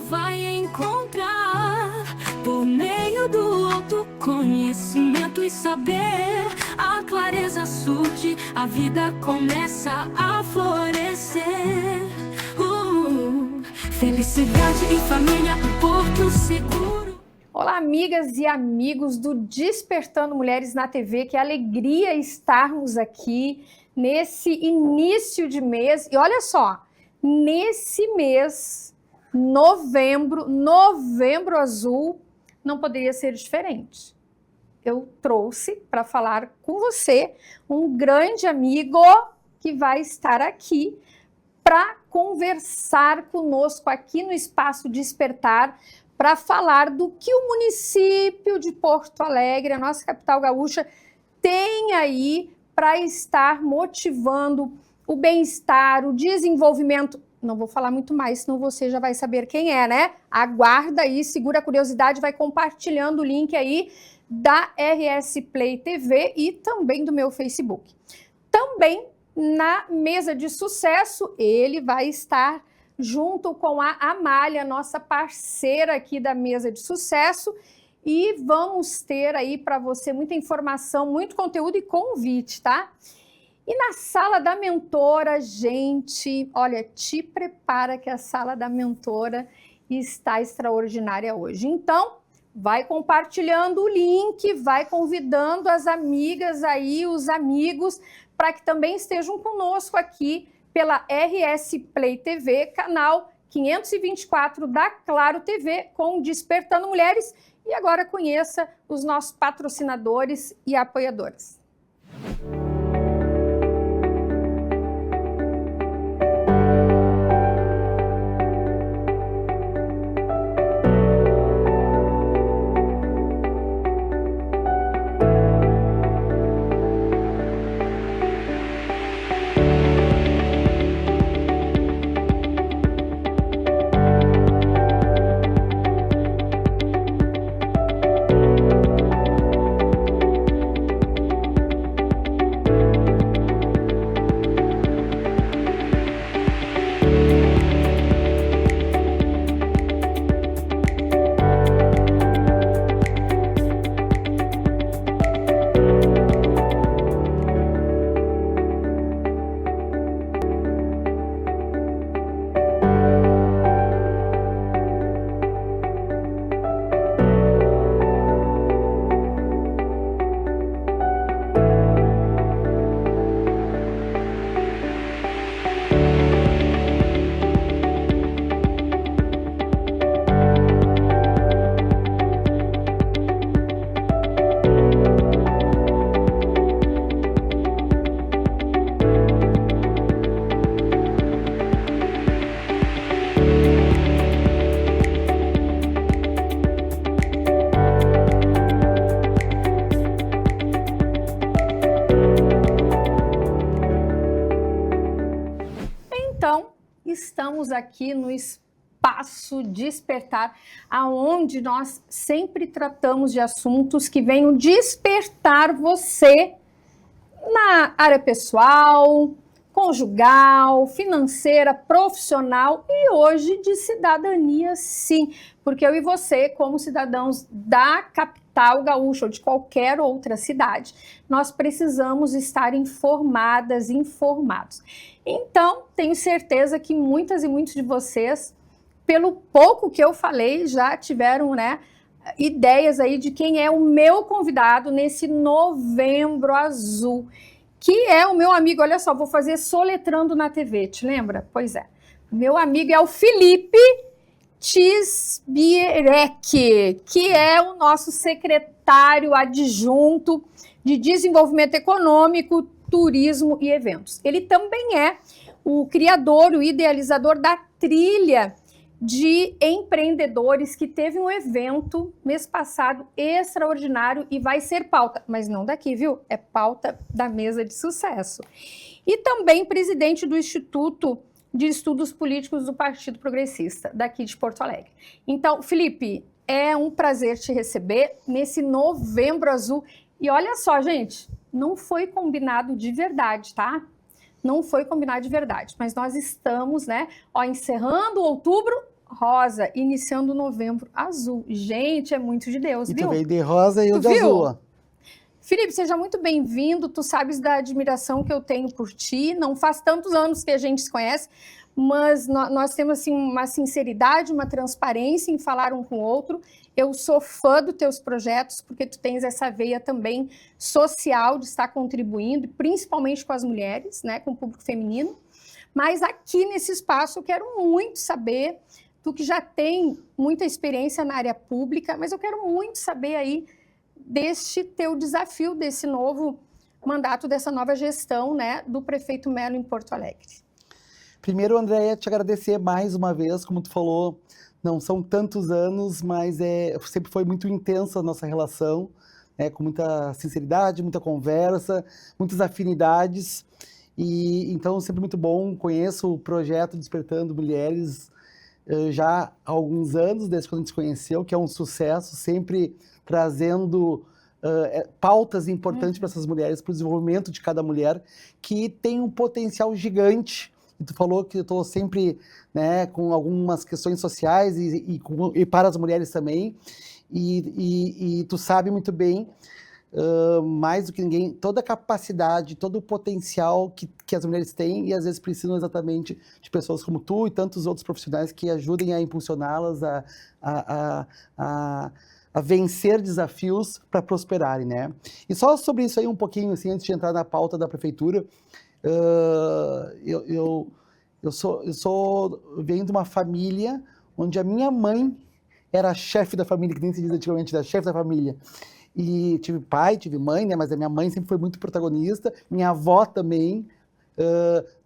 vai encontrar. Por meio do autoconhecimento e saber, a clareza surge, a vida começa a florescer. Felicidade em família, porto seguro. Olá, amigas e amigos do Despertando Mulheres na TV, que alegria estarmos aqui nesse início de mês. E olha só, nesse mês, novembro azul, não poderia ser diferente. Eu trouxe para falar com você um grande amigo que vai estar aqui para conversar conosco aqui no Espaço Despertar, para falar do que o município de Porto Alegre, a nossa capital gaúcha, tem aí para estar motivando o bem-estar, o desenvolvimento. Não vou falar muito mais, senão você já vai saber quem é, né? Aguarda aí, segura a curiosidade, vai compartilhando o link aí da RS Play TV e também do meu Facebook. Também na mesa de sucesso, ele vai estar junto com a Amália, nossa parceira aqui da mesa de sucesso, e vamos ter aí para você muita informação, muito conteúdo e convite, tá? E na sala da mentora, gente, olha, te prepara que a sala da mentora está extraordinária hoje. Então, vai compartilhando o link, vai convidando as amigas aí, os amigos, para que também estejam conosco aqui pela RS Play TV, canal 524 da Claro TV, com Despertando Mulheres. E agora conheça os nossos patrocinadores e apoiadoras. Estamos aqui no Espaço Despertar, aonde nós sempre tratamos de assuntos que venham despertar você na área pessoal, conjugal, financeira, profissional e hoje de cidadania, sim, porque eu e você, como cidadãos da capital gaúcha ou de qualquer outra cidade, nós precisamos estar informadas, informados. Então, tenho certeza que muitas e muitos de vocês, pelo pouco que eu falei, já tiveram, né, ideias aí de quem é o meu convidado nesse novembro azul, que é o meu amigo, olha só, vou fazer soletrando na TV, te lembra? Pois é, meu amigo é o Felipe Tisbierek, que é o nosso secretário adjunto de Desenvolvimento Econômico, Turismo e Eventos. Ele também é o criador, o idealizador da trilha de empreendedores que teve um evento mês passado extraordinário e vai ser pauta, mas não daqui, viu? É pauta da mesa de sucesso. E também presidente do Instituto de Estudos Políticos do Partido Progressista, daqui de Porto Alegre. Então, Felipe, é um prazer te receber nesse novembro azul. E olha só, gente, não foi combinado de verdade, tá? Não foi combinado de verdade, mas nós estamos, né, encerrando outubro rosa, iniciando novembro azul. Gente, é muito de Deus, E viu? tu veio de rosa e eu de viu? azul, ó. Felipe, seja muito bem-vindo. Tu sabes da admiração que eu tenho por ti. Não faz tantos anos que a gente se conhece, mas nós temos assim, uma sinceridade, uma transparência em falar um com o outro. Eu sou fã dos teus projetos, porque tu tens essa veia também social de estar contribuindo, principalmente com as mulheres, né, com o público feminino. Mas aqui nesse espaço eu quero muito saber, tu que já tem muita experiência na área pública, mas eu quero muito saber aí deste teu desafio, desse novo mandato, dessa nova gestão, né, do prefeito Melo em Porto Alegre. Primeiro, Andréia, te agradecer mais uma vez, como tu falou, não são tantos anos, mas sempre foi muito intensa a nossa relação, né, com muita sinceridade, muita conversa, muitas afinidades, e então sempre muito bom. Conheço o projeto Despertando Mulheres já há alguns anos, desde quando a gente se conheceu, que é um sucesso, sempre trazendo pautas importantes para essas mulheres, para o desenvolvimento de cada mulher, que tem um potencial gigante. E tu falou que eu estou sempre, né, com algumas questões sociais e para as mulheres também, e tu sabe muito bem, mais do que ninguém, toda a capacidade, todo o potencial que as mulheres têm, e às vezes precisam exatamente de pessoas como tu e tantos outros profissionais que ajudem a impulsioná-las a vencer desafios para prosperarem, né? E só sobre isso aí um pouquinho, assim, antes de entrar na pauta da prefeitura, eu venho de uma família onde a minha mãe era a chefe da família, que nem se diz antigamente, da chefe da família. E tive pai, tive mãe, né? Mas a minha mãe sempre foi muito protagonista, minha avó também,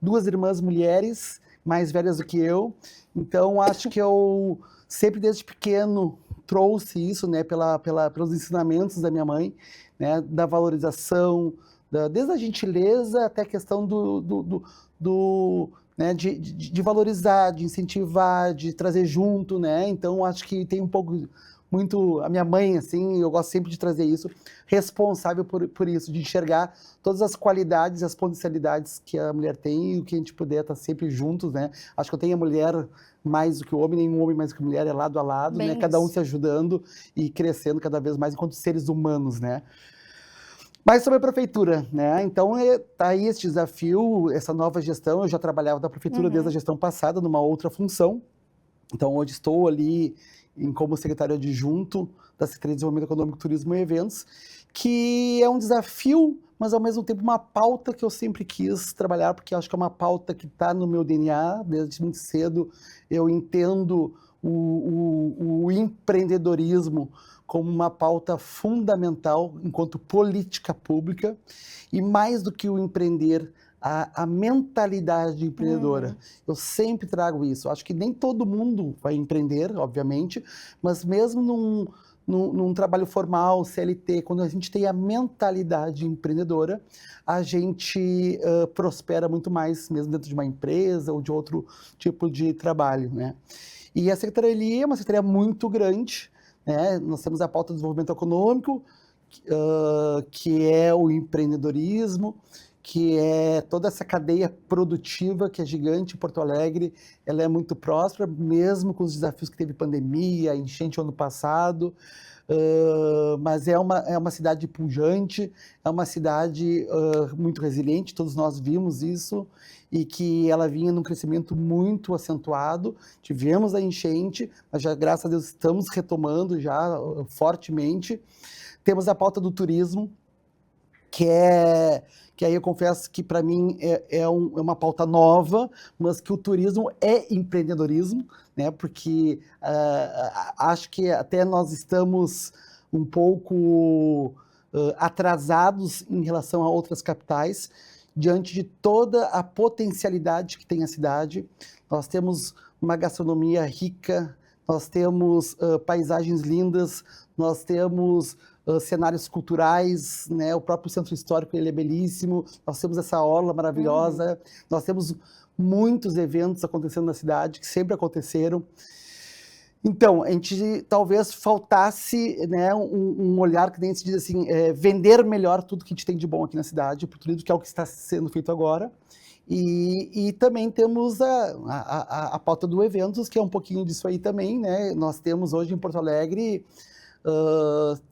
duas irmãs mulheres, mais velhas do que eu. Então, acho que eu sempre desde pequeno trouxe isso, né? Pelos ensinamentos da minha mãe, né? Da valorização, desde a gentileza até a questão né? de valorizar, de incentivar, de trazer junto, né? Então, acho que tem um pouco... muito, a minha mãe, assim, eu gosto sempre de trazer isso, responsável por isso, de enxergar todas as qualidades e as potencialidades que a mulher tem e o que a gente puder estar sempre juntos, né? Acho que eu tenho a mulher mais do que o homem, nem um homem mais do que a mulher, é lado a lado, Bem né? Cada um isso. se ajudando e crescendo cada vez mais enquanto seres humanos, né? Mas sobre a prefeitura, né? Então, tá aí esse desafio, essa nova gestão. Eu já trabalhava na prefeitura desde a gestão passada, numa outra função. Então, hoje estou ali como secretário adjunto da Secretaria de Desenvolvimento Econômico, Turismo e Eventos, que é um desafio, mas ao mesmo tempo uma pauta que eu sempre quis trabalhar, porque acho que é uma pauta que está no meu DNA, desde muito cedo eu entendo o empreendedorismo como uma pauta fundamental enquanto política pública, e mais do que o empreender, a mentalidade empreendedora. Eu sempre trago isso. Acho que nem todo mundo vai empreender, obviamente, mas mesmo num trabalho formal, CLT, quando a gente tem a mentalidade empreendedora, a gente prospera muito mais, mesmo dentro de uma empresa ou de outro tipo de trabalho, né? E a Secretaria é uma secretaria muito grande, né? Nós temos a pauta do desenvolvimento econômico, que é o empreendedorismo, que é toda essa cadeia produtiva que é gigante em Porto Alegre. Ela é muito próspera, mesmo com os desafios que teve pandemia, enchente ano passado, mas é uma cidade pujante, é uma cidade muito resiliente, todos nós vimos isso, e que ela vinha num crescimento muito acentuado. Tivemos a enchente, mas já, graças a Deus, estamos retomando já fortemente. Temos a pauta do turismo, que aí eu confesso que para mim é uma pauta nova, mas que o turismo é empreendedorismo, né? Porque acho que até nós estamos um pouco atrasados em relação a outras capitais, diante de toda a potencialidade que tem a cidade. Nós temos uma gastronomia rica, nós temos paisagens lindas, nós temos cenários culturais, né? O próprio centro histórico, ele é belíssimo, nós temos essa orla maravilhosa, nós temos muitos eventos acontecendo na cidade, que sempre aconteceram. Então, a gente talvez faltasse, né, um olhar que nem se diz assim, vender melhor tudo que a gente tem de bom aqui na cidade, por tudo que é o que está sendo feito agora, E também temos a pauta do eventos, que é um pouquinho disso aí também, né? Nós temos hoje em Porto Alegre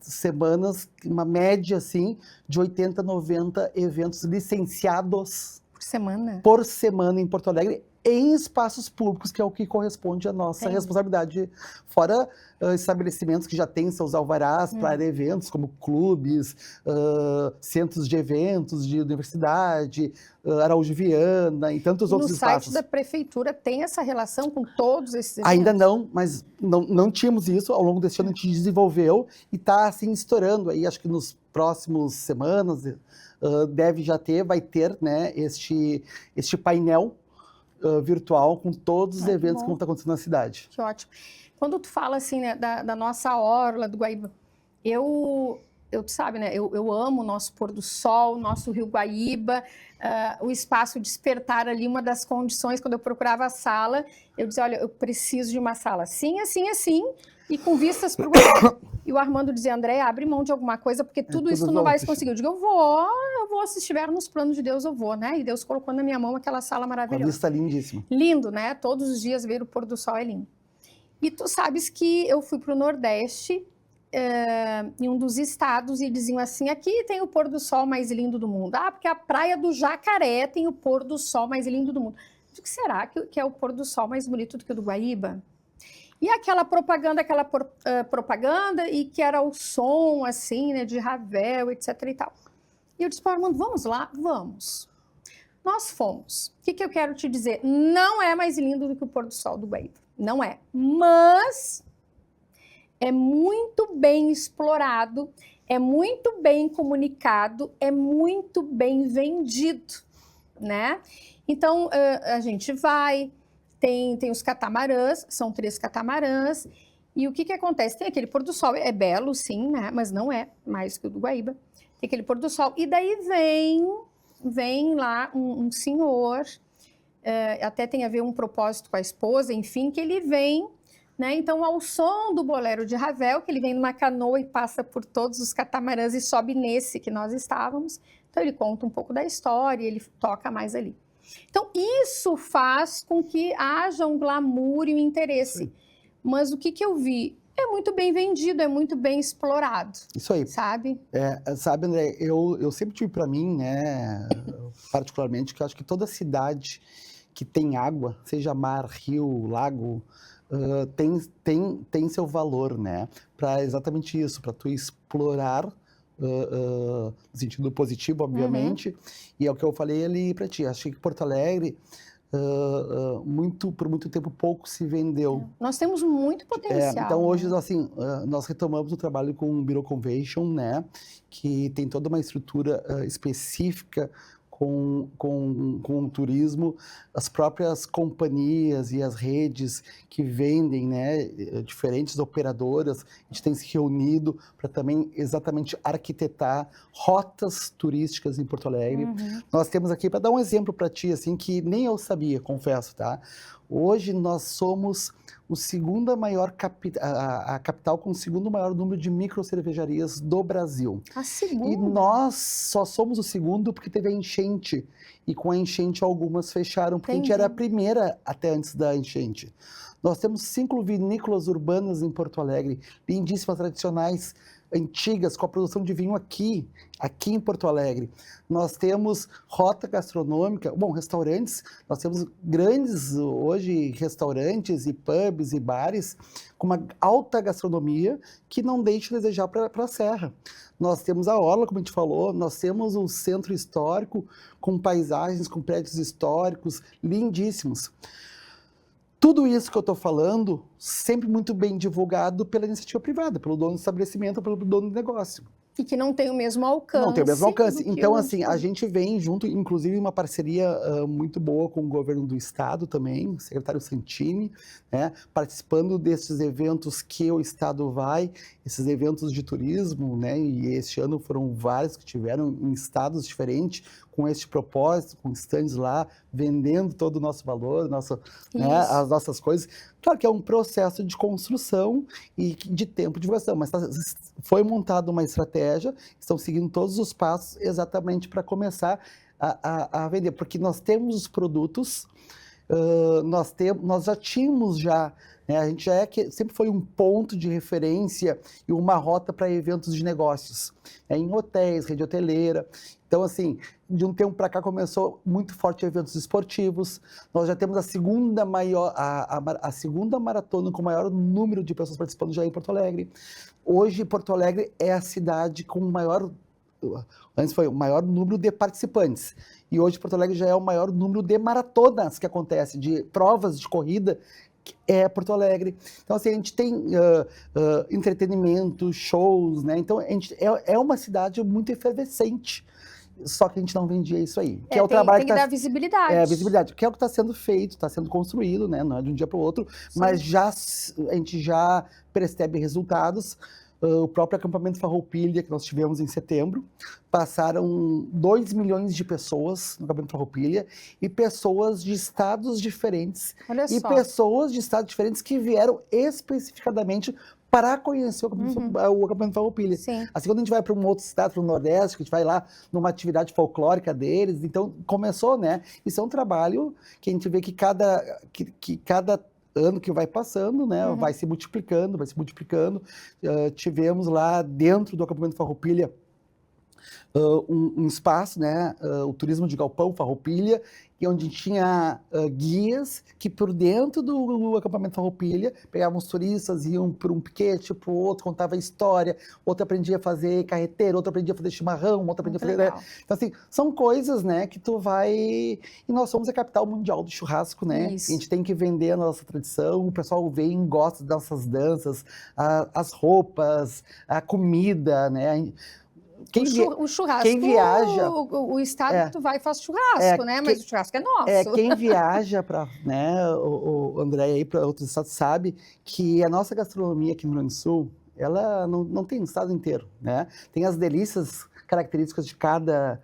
semanas, uma média assim, de 80, 90 eventos licenciados Por semana? em Porto Alegre, em espaços públicos, que é o que corresponde à nossa responsabilidade, fora estabelecimentos que já têm seus alvarás para eventos, como clubes, centros de eventos de universidade, Araújo Viana e tantos outros espaços. No site da prefeitura tem essa relação com todos esses eventos? Ainda não, mas não tínhamos isso. Ao longo desse ano a gente desenvolveu e está assim estourando aí, acho que nos próximos semanas vai ter, né, este painel virtual com todos os eventos que vão estar acontecendo na cidade. Que ótimo. Quando tu fala assim, né, da nossa orla do Guaíba, tu sabe, né, eu amo o nosso pôr do sol, nosso rio Guaíba, o espaço Despertar ali, uma das condições, quando eu procurava a sala, eu dizia, olha, eu preciso de uma sala assim, assim, assim, e com vistas para o Guaíba. E o Armando dizia, André, abre mão de alguma coisa, porque tudo isso tu não vai conseguir. Eu digo, eu vou, se estiver nos planos de Deus, eu vou, né? E Deus colocou na minha mão aquela sala maravilhosa. Uma vista lindíssima. Lindo, né? Todos os dias ver o pôr do sol é lindo. E tu sabes que eu fui para o Nordeste, em um dos estados, e diziam assim, aqui tem o pôr do sol mais lindo do mundo. Ah, porque a praia do Jacaré tem o pôr do sol mais lindo do mundo. O que será que é o pôr do sol mais bonito do que o do Guaíba? E aquela propaganda, e que era o som, assim, né, de Ravel, etc e tal. E eu disse para o Armando, vamos lá? Vamos. Nós fomos. O que eu quero te dizer? Não é mais lindo do que o pôr do sol do Guaíba. Não é. Mas é muito bem explorado, é muito bem comunicado, é muito bem vendido, né? Então, a gente vai... Tem os catamarãs, são 3 catamarãs, e o que acontece? Tem aquele pôr do sol, é belo sim, né? Mas não é mais que o do Guaíba. Tem aquele pôr do sol, e daí vem lá um senhor, até tem a ver um propósito com a esposa, enfim, que ele vem, né? Então, ao som do bolero de Ravel, que ele vem numa canoa e passa por todos os catamarãs e sobe nesse que nós estávamos, então ele conta um pouco da história, ele toca mais ali. Então, isso faz com que haja um glamour e um interesse. Sim. Mas o que eu vi? É muito bem vendido, é muito bem explorado. Isso aí. Sabe? Sabe, André, eu sempre tive para mim, né, particularmente, que eu acho que toda cidade que tem água, seja mar, rio, lago, tem seu valor, né? Para exatamente isso, para tu explorar no sentido positivo, obviamente, e é o que eu falei ali para ti. Achei que Porto Alegre, por muito tempo, pouco se vendeu. Nós temos muito potencial. Então, hoje, assim, nós retomamos o trabalho com o Biro Convention, né, que tem toda uma estrutura específica com o turismo, as próprias companhias e as redes que vendem, né, diferentes operadoras, a gente tem se reunido para também exatamente arquitetar rotas turísticas em Porto Alegre. Nós temos aqui, para dar um exemplo para ti, assim, que nem eu sabia, confesso, tá? Hoje nós somos a segunda maior a capital com o segundo maior número de microcervejarias do Brasil. A segunda? E nós só somos o segundo porque teve a enchente. E com a enchente algumas fecharam, porque a gente era a primeira até antes da enchente. Nós temos 5 vinícolas urbanas em Porto Alegre, lindíssimas, tradicionais, antigas, com a produção de vinho aqui em Porto Alegre. Nós temos rota gastronômica, restaurantes, nós temos grandes, hoje, restaurantes e pubs e bares com uma alta gastronomia que não deixa de desejar para a Serra. Nós temos a Orla, como a gente falou, nós temos o centro histórico com paisagens, com prédios históricos lindíssimos. Tudo isso que eu estou falando, sempre muito bem divulgado pela iniciativa privada, pelo dono do estabelecimento, pelo dono do negócio. E que não tem o mesmo alcance. Não tem o mesmo alcance. Então, assim, a gente vem junto, inclusive, uma parceria muito boa com o governo do estado também, o secretário Santini, né, participando desses eventos que o estado vai, esses eventos de turismo, né, e este ano foram vários que tiveram em estados diferentes, com este propósito, com stands lá, vendendo todo o nosso valor, né, as nossas coisas. Claro que é um processo de construção e de tempo de divulgação, mas foi montada uma estratégia, estão seguindo todos os passos exatamente para começar a vender, porque nós temos os produtos, nós já tínhamos né, a gente sempre foi um ponto de referência e uma rota para eventos de negócios, em hotéis, rede hoteleira. Então, assim, de um tempo para cá começou muito forte eventos esportivos. Nós já temos a segunda maratona com o maior número de pessoas participando já em Porto Alegre. Hoje, Porto Alegre é a cidade com o maior... Antes foi o maior número de participantes. E hoje Porto Alegre já é o maior número de maratonas que acontece, de provas de corrida, que é Porto Alegre. Então, assim, a gente tem entretenimento, shows, né? Então, a gente é uma cidade muito efervescente. Só que a gente não vendia isso aí. Que é o trabalho tem que dar visibilidade. Visibilidade, que é o que está sendo feito, está sendo construído, né? Não é de um dia para o outro, mas a gente já percebe resultados. O próprio acampamento Farroupilha, que nós tivemos em setembro, passaram 2 milhões de pessoas no acampamento Farroupilha, e pessoas de estados diferentes. Olha só. E pessoas de estados diferentes que vieram especificadamente para conhecer o acampamento Farroupilha. Sim. Assim, quando a gente vai para um outro estado, para o Nordeste, que a gente vai lá numa atividade folclórica deles, então começou, né? Isso é um trabalho que a gente vê que cada ano que vai passando, né, vai se multiplicando. Tivemos lá dentro do acampamento Farroupilha um espaço, né, o turismo de galpão Farroupilha, onde tinha guias que por dentro do acampamento Farroupilha pegavam os turistas, iam por um piquete, para o outro, contava a história, outro aprendia a fazer carreteiro, outro aprendia a fazer chimarrão, outro aprendia a fazer... Né? Então, assim, são coisas, né, que tu vai... E nós somos a capital mundial do churrasco, né? Isso. A gente tem que vender a nossa tradição, o pessoal vem, gosta das nossas danças, as roupas, a comida, né? O churrasco, quem viaja, o estado que tu vai faz churrasco, né? Mas o churrasco é nosso. Quem viaja para, né, o André aí para outros estados sabe que a nossa gastronomia aqui no Rio Grande do Sul, ela não tem no estado inteiro, né? Tem as delícias características de cada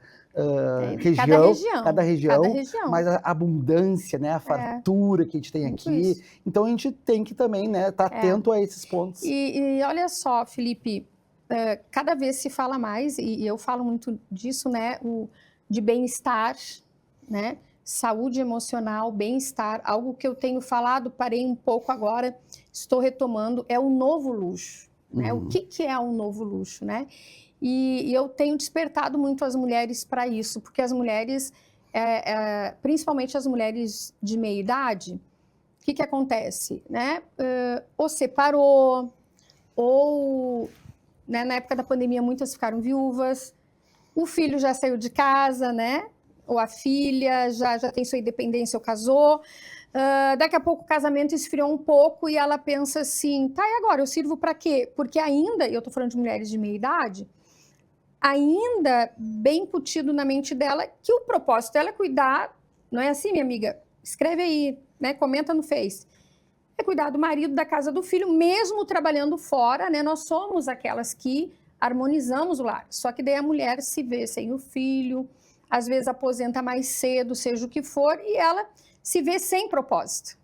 região, mas a abundância, né, a fartura que a gente tem aqui. Isso. Então a gente tem que também, né, estar atento a esses pontos. E olha só, Felipe, cada vez se fala mais, e eu falo muito disso, né, de bem-estar, né, saúde emocional, bem-estar, algo que eu tenho falado, parei um pouco agora, estou retomando, é o novo luxo, né, o que é um novo luxo, né, e eu tenho despertado muito as mulheres para isso, porque as mulheres, principalmente as mulheres de meia idade, o que acontece, né, ou separou, ou... Né, na época da pandemia, muitas ficaram viúvas, o filho já saiu de casa, né? Ou a filha já tem sua independência ou casou. Daqui a pouco o casamento esfriou um pouco e ela pensa assim, tá, e agora? Eu sirvo para quê? Porque ainda, e eu tô falando de mulheres de meia idade, ainda bem incutido na mente dela que o propósito dela é cuidar, não é assim, minha amiga? Escreve aí, né? Comenta no Face. É cuidar do marido, da casa do filho, mesmo trabalhando fora, né? Nós somos aquelas que harmonizamos o lar. Só que daí a mulher se vê sem o filho, às vezes aposenta mais cedo, seja o que for, e ela se vê sem propósito,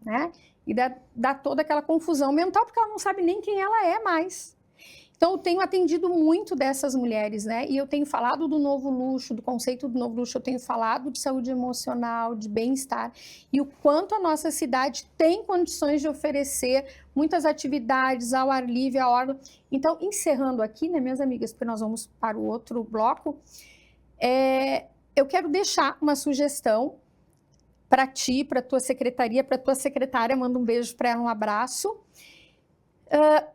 né? E dá toda aquela confusão mental, porque ela não sabe nem quem ela é mais. Então, eu tenho atendido muito dessas mulheres, né? E eu tenho falado do novo luxo, do conceito do novo luxo, eu tenho falado de saúde emocional, de bem-estar, e o quanto a nossa cidade tem condições de oferecer muitas atividades ao ar livre, à hora. Então, encerrando aqui, né, minhas amigas, porque nós vamos para o outro bloco, eu quero deixar uma sugestão para ti, para a tua secretaria, para a tua secretária, manda um beijo para ela, um abraço.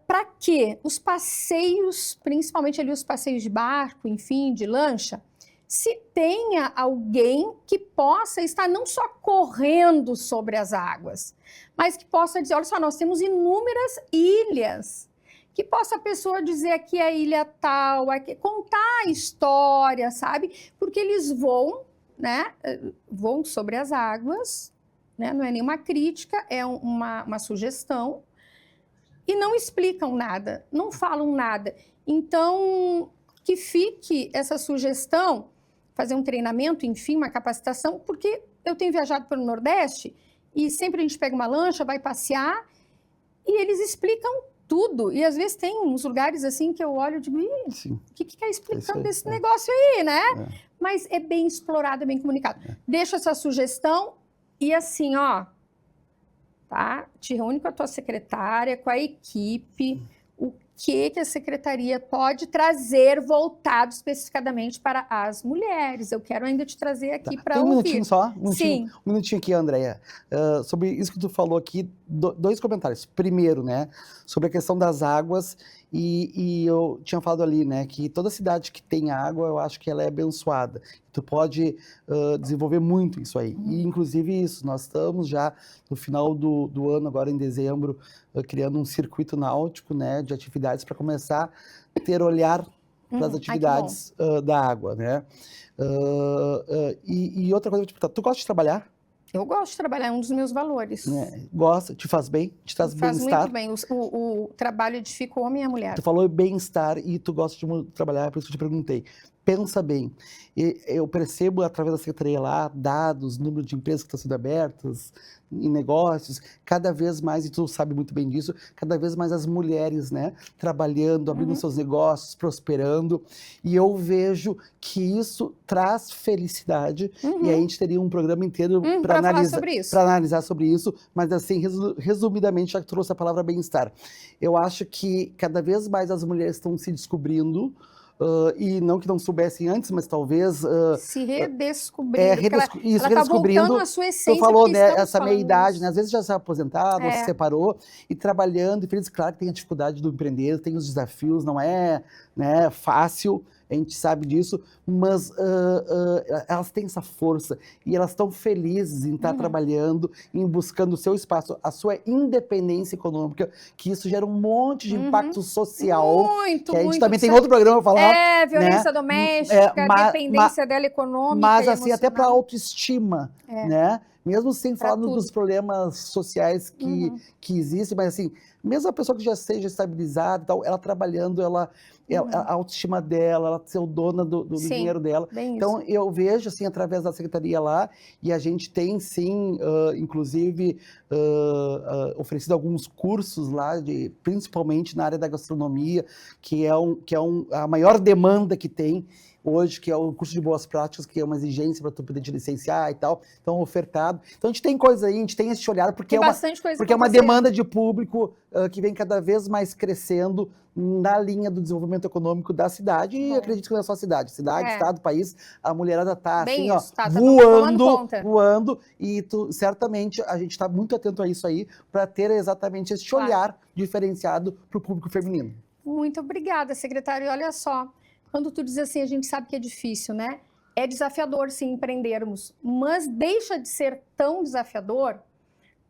Para que os passeios, principalmente ali os passeios de barco, enfim, de lancha, se tenha alguém que possa estar não só correndo sobre as águas, mas que possa dizer, olha só, nós temos inúmeras ilhas, que possa a pessoa dizer aqui é a ilha tal, aqui, contar a história, sabe? Porque eles voam, né? Voam sobre as águas, né? Não é nenhuma crítica, é uma sugestão, e não explicam nada, não falam nada. Então, que fique essa sugestão, fazer um treinamento, enfim, uma capacitação, porque eu tenho viajado pelo Nordeste e sempre a gente pega uma lancha, vai passear e eles explicam tudo, e às vezes tem uns lugares assim que eu olho e digo, "Ih, Sim. o que está explicando aí, desse negócio aí, né? É. Mas é bem explorado, é bem comunicado. Deixa essa sugestão e assim, ó, tá? Te reúne com a tua secretária, com a equipe, o que a secretaria pode trazer voltado especificadamente para as mulheres. Eu quero ainda te trazer aqui para Tem um ouvir. minutinho só? Sim. Um minutinho aqui, Andréia. Sobre isso que tu falou aqui, dois comentários. Primeiro, né, sobre a questão das águas, e eu tinha falado ali, né, que toda cidade que tem água, eu acho que ela é abençoada. Tu pode desenvolver muito isso aí. E, inclusive, isso, nós estamos já no final do ano, agora em dezembro, criando um circuito náutico, né, de atividades para começar a ter olhar para as atividades da água, né? E outra coisa, tipo, tu gosta de trabalhar? Eu gosto de trabalhar, é um dos meus valores. Né? Gosta, te faz bem, te traz Faz bem-estar. muito bem. O trabalho edifica o homem e a mulher. Tu falou bem-estar e tu gosta de trabalhar, por isso que eu te perguntei. Pensa bem, eu percebo através da secretaria lá, dados, número de empresas que estão sendo abertas, em negócios, cada vez mais, e tu sabe muito bem disso, cada vez mais as mulheres, né, trabalhando, abrindo seus negócios, prosperando, e eu vejo que isso traz felicidade, e aí a gente teria um programa inteiro para analisar sobre isso, mas assim, resumidamente, já que trouxe a palavra bem-estar. Eu acho que cada vez mais as mulheres estão se descobrindo, e não que não soubessem antes, mas talvez... se redescobrindo. Isso, ela tá redescobrindo. voltando à sua essência. Tu falou, né, estamos essa falando meia-idade, isso. né? Às vezes já se aposentado, ou se separou, e trabalhando, e feliz, claro que tem a dificuldade do empreender, tem os desafios, não é, né, fácil, a gente sabe disso, mas elas têm essa força, e elas estão felizes em estar trabalhando, em buscando o seu espaço, a sua independência econômica, que isso gera um monte de impacto social, muito, que a gente muito. também tem outro programa para falar. Violência doméstica, dependência dela econômica. Mas e assim, até para autoestima, né? Mesmo sem falar tudo. dos problemas sociais que existem, mas assim, mesmo a pessoa que já seja estabilizada e tal, ela trabalhando, a autoestima dela, ela ser dona do dinheiro dela. Então, eu vejo, assim, através da secretaria lá, e a gente tem, sim, inclusive, oferecido alguns cursos lá, principalmente na área da gastronomia, que é a maior demanda que tem hoje, que é o curso de boas práticas, que é uma exigência para tu poder te licenciar e tal, então ofertado. Então a gente tem coisa aí, a gente tem esse olhar, porque é uma demanda de público que vem cada vez mais crescendo na linha do desenvolvimento econômico da cidade, e acredito que não é só cidade, estado, país, a mulherada tá assim, ó, voando, e certamente a gente está muito atento a isso aí, para ter exatamente esse olhar diferenciado para o público feminino. Muito obrigada, secretário. E olha só, quando tu diz assim, a gente sabe que é difícil, né? É desafiador, sim, empreendermos, mas deixa de ser tão desafiador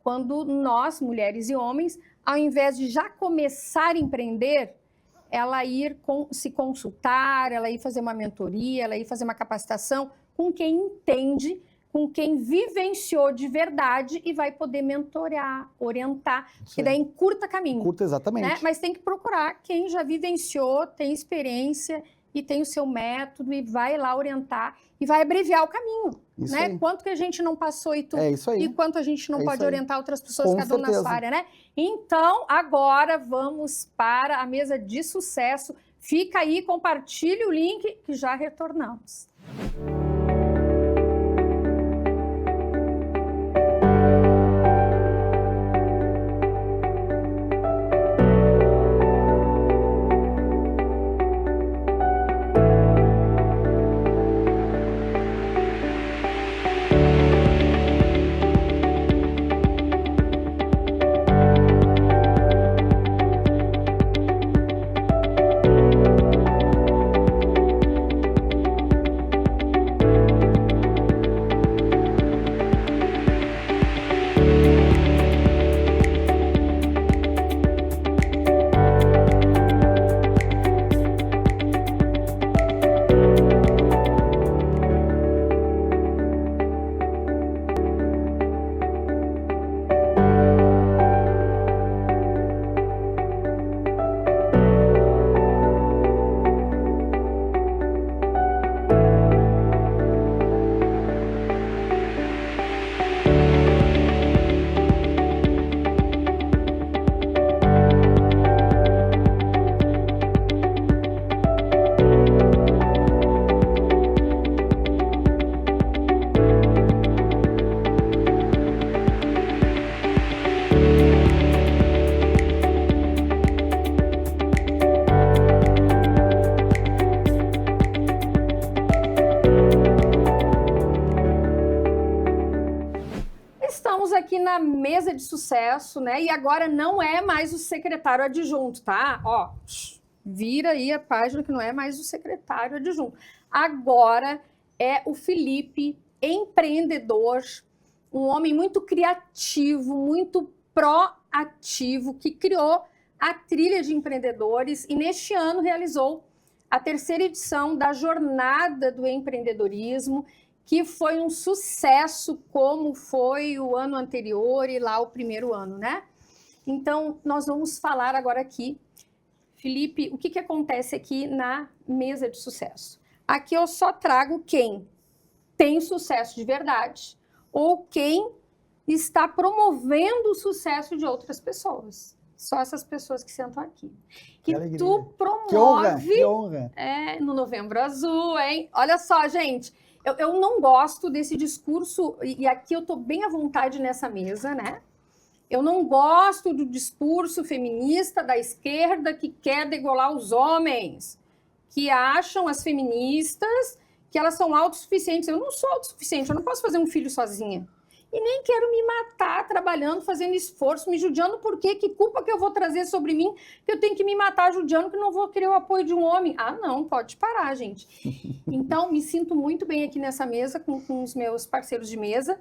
quando nós, mulheres e homens, ao invés de já começar a empreender, ela ir se consultar, ela ir fazer uma mentoria, ela ir fazer uma capacitação com quem entende, com quem vivenciou de verdade e vai poder mentorar, orientar, que daí encurta caminho. Encurta, exatamente. Né? Mas tem que procurar quem já vivenciou, tem experiência e tem o seu método e vai lá orientar e vai abreviar o caminho. Isso né? aí. Quanto que a gente não passou e quanto a gente não pode orientar outras pessoas, cada um na sua área, né? Então, agora vamos para a mesa de sucesso. Fica aí, compartilhe o link que já retornamos. mesa de sucesso, né? E agora não é mais o secretário adjunto, tá? Ó, vira aí a página que não é mais o secretário adjunto. Agora é o Felipe, empreendedor, um homem muito criativo, muito proativo, que criou a Trilha de Empreendedores e neste ano realizou a 3ª edição da Jornada do Empreendedorismo, que foi um sucesso como foi o ano anterior e lá o primeiro ano, né? Então, nós vamos falar agora aqui, Felipe, o que acontece aqui na mesa de sucesso? Aqui eu só trago quem tem sucesso de verdade ou quem está promovendo o sucesso de outras pessoas. Só essas pessoas que sentam aqui. Que E alegria. tu promove... Que honra. No Novembro Azul, hein? Olha só, gente, eu não gosto desse discurso, e aqui eu tô bem à vontade nessa mesa, né? Eu não gosto do discurso feminista da esquerda que quer degolar os homens, que acham as feministas que elas são autossuficientes. Eu não sou autossuficiente, eu não posso fazer um filho sozinha. E nem quero me matar trabalhando, fazendo esforço, me judiando, porque que culpa que eu vou trazer sobre mim que eu tenho que me matar judiando que não vou querer o apoio de um homem? Ah, não, pode parar, gente. Então, me sinto muito bem aqui nessa mesa com os meus parceiros de mesa,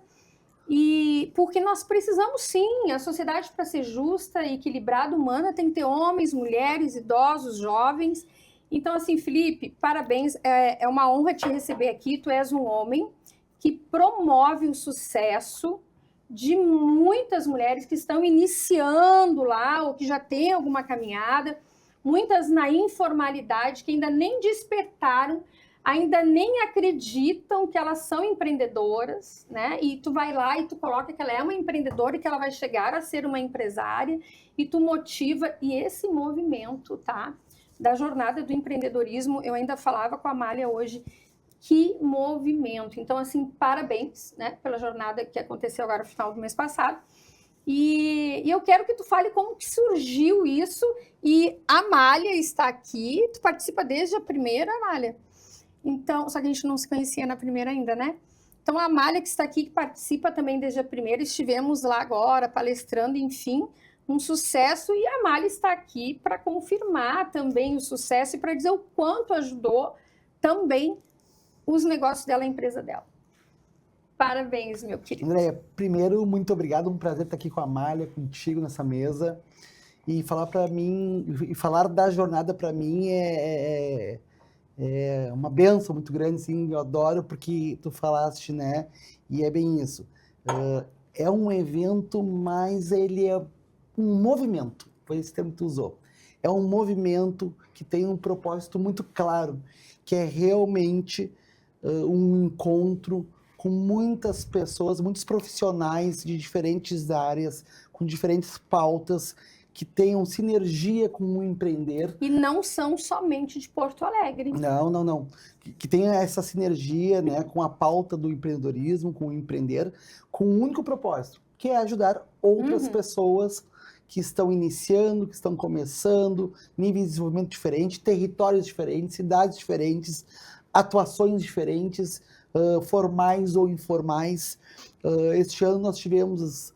e porque nós precisamos sim, a sociedade para ser justa e equilibrada, humana, tem que ter homens, mulheres, idosos, jovens. Então, assim, Felipe, parabéns, é uma honra te receber aqui, tu és um homem que promove o sucesso de muitas mulheres que estão iniciando lá ou que já têm alguma caminhada, muitas na informalidade, que ainda nem despertaram, ainda nem acreditam que elas são empreendedoras, né? E tu vai lá e tu coloca que ela é uma empreendedora e que ela vai chegar a ser uma empresária e tu motiva, e esse movimento, tá? Da jornada do empreendedorismo, eu ainda falava com a Amália hoje, que movimento. Então, assim, parabéns, né, pela jornada que aconteceu agora no final do mês passado. E eu quero que tu fale como que surgiu isso. E a Amália está aqui. Tu participa desde a primeira, Amália? Então, só que a gente não se conhecia na primeira ainda, né? Então, a Amália que está aqui, que participa também desde a primeira. Estivemos lá agora, palestrando, enfim, um sucesso. E a Amália está aqui para confirmar também o sucesso e para dizer o quanto ajudou também os negócios dela, a empresa dela. Parabéns, meu querido. Andréia, primeiro, muito obrigado, um prazer estar aqui com a Amália, contigo nessa mesa, e falar para mim, e falar da jornada para mim é uma bênção muito grande, sim, eu adoro, porque tu falaste, né, e é bem isso. É um evento, mas ele é um movimento, foi esse termo que tu usou. É um movimento que tem um propósito muito claro, que é realmente um encontro com muitas pessoas, muitos profissionais de diferentes áreas, com diferentes pautas, que tenham sinergia com o empreender. E não são somente de Porto Alegre. Não. Que tenha essa sinergia, né, com a pauta do empreendedorismo, com o empreender, com um único propósito, que é ajudar outras pessoas que estão iniciando, que estão começando, níveis de desenvolvimento diferentes, territórios diferentes, cidades diferentes, atuações diferentes, formais ou informais. Este ano nós tivemos,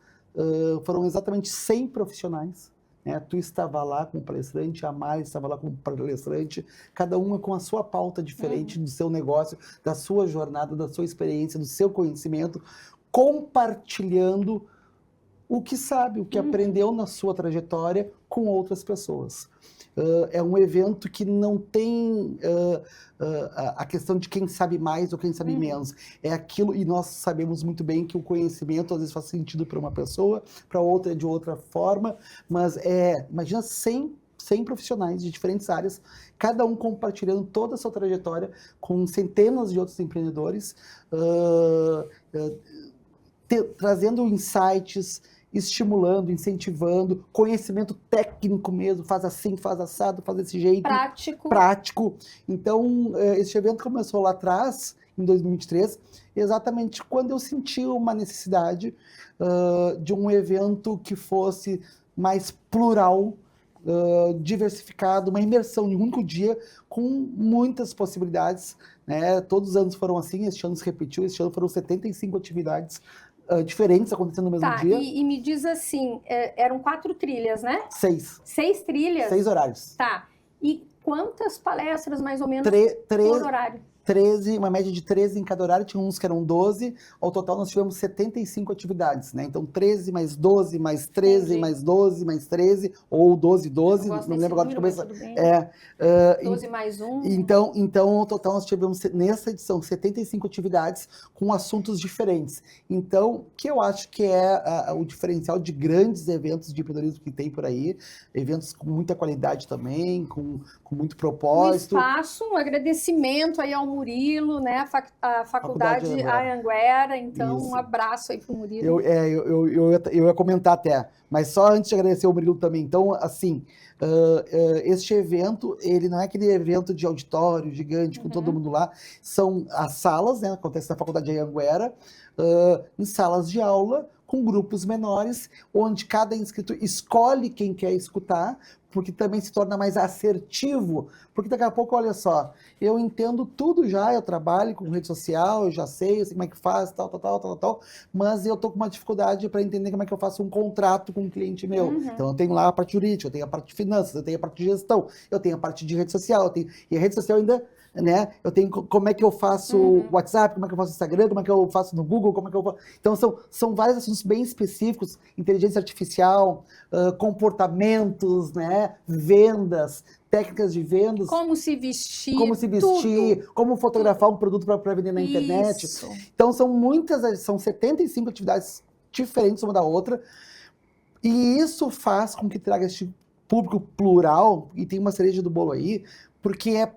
foram exatamente 100 profissionais, né? Tu estava lá como palestrante, a Mari estava lá como palestrante, cada uma com a sua pauta diferente do seu negócio, da sua jornada, da sua experiência, do seu conhecimento, compartilhando o que sabe, o que aprendeu na sua trajetória com outras pessoas. É um evento que não tem a questão de quem sabe mais ou quem sabe menos. É aquilo, e nós sabemos muito bem que o conhecimento às vezes faz sentido para uma pessoa, para outra de outra forma, mas imagina 100 profissionais de diferentes áreas, cada um compartilhando toda a sua trajetória com centenas de outros empreendedores, trazendo insights, estimulando, incentivando, conhecimento técnico mesmo, faz assim, faz assado, faz desse jeito. Prático. Então, esse evento começou lá atrás, em 2023, exatamente quando eu senti uma necessidade de um evento que fosse mais plural, diversificado, uma imersão em um único dia, com muitas possibilidades, né? Todos os anos foram assim, este ano se repetiu, este ano foram 75 atividades diferentes acontecendo no mesmo Tá, dia. e me diz assim, eram 4 trilhas, né? 6. 6 trilhas? 6 horários. Tá. E quantas palestras, mais ou menos, por horário? 13, uma média de 13 em cada horário, tinha uns que eram 12, ao total nós tivemos 75 atividades, né? Então 13 mais 12, mais 13, Entendi. mais 12, mais 13, ou 12, 12, Eu gosto não desse lembro agora de número, cabeça. mas tudo bem. 12 mais 1. Então, ao total, nós tivemos, nessa edição, 75 atividades com assuntos diferentes. Então, o que eu acho que é o diferencial de grandes eventos de empreendedorismo que tem por aí, eventos com muita qualidade também, com muito Um propósito. espaço, um agradecimento aí ao Murilo, né? A faculdade Anhanguera. Então, Isso. um abraço aí pro Murilo. Eu ia comentar até, mas só antes de agradecer o Murilo também. Então, assim, este evento, ele não é aquele evento de auditório gigante com todo mundo lá, são as salas, né? Acontece na faculdade Anhanguera, em salas de aula, com grupos menores, onde cada inscrito escolhe quem quer escutar, porque também se torna mais assertivo, porque daqui a pouco, olha só, eu entendo tudo já, eu trabalho com rede social, eu sei como é que faz, tal, mas eu tô com uma dificuldade para entender como é que eu faço um contrato com um cliente meu. Então eu tenho lá a parte jurídica, eu tenho a parte de finanças, eu tenho a parte de gestão, eu tenho a parte de rede social, e a rede social ainda, né, eu tenho como é que eu faço WhatsApp, como é que eu faço Instagram, como é que eu faço no Google, como é que eu faço... Então são vários assuntos bem específicos, inteligência artificial, comportamentos, né, vendas, técnicas de vendas. Como se vestir, tudo. Como fotografar um produto para vender na internet. Isso. Então são 75 atividades diferentes uma da outra, e isso faz com que traga este público plural, e tem uma cereja do bolo aí, porque